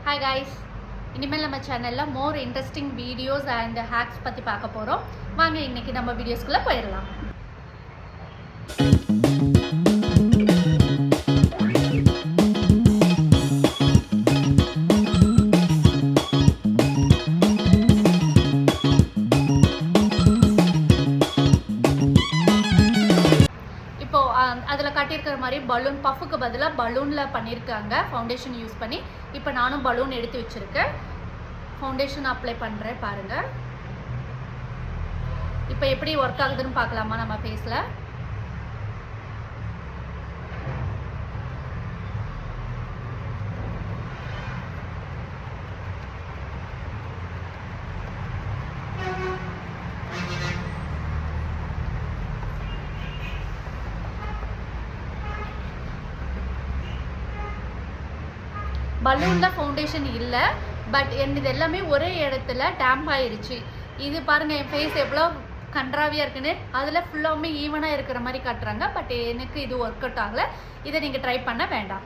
Hi guys, இனிமேல் நம்ம சேனலில் மோர் இன்ட்ரெஸ்டிங் வீடியோஸ் அண்ட் ஹேக்ஸ் பற்றி பார்க்க போகிறோம். வாங்க இன்றைக்கி நம்ம வீடியோஸ்குள்ளே போயிடலாம். அதில் கட்டியிருக்கிற மாதிரி பலூன் பஃபுக்கு பதிலாக பலூனில் பண்ணியிருக்காங்க ஃபவுண்டேஷன் யூஸ் பண்ணி. இப்போ நானும் பலூன் எடுத்து வச்சுருக்கேன், ஃபவுண்டேஷன் அப்ளை பண்ணுறேன். பாருங்கள் இப்போ எப்படி ஒர்க் ஆகுதுன்னு பார்க்கலாமா நம்ம ஃபேஸில். பலூனில் ஃபவுண்டேஷன் இல்லை, பட் இது எல்லாமே ஒரே இடத்துல டேம்ப் ஆயிடுச்சு. இது பாருங்கள், என் ஃபேஸ் எவ்வளோ கன்றாவியாக இருக்குன்னு. அதில் ஃபுல்லாமே ஈவனாக இருக்கிற மாதிரி காட்டுறாங்க, பட் எனக்கு இது ஒர்க் அவுட் ஆகலை. இதை நீங்கள் ட்ரை பண்ண வேண்டாம்.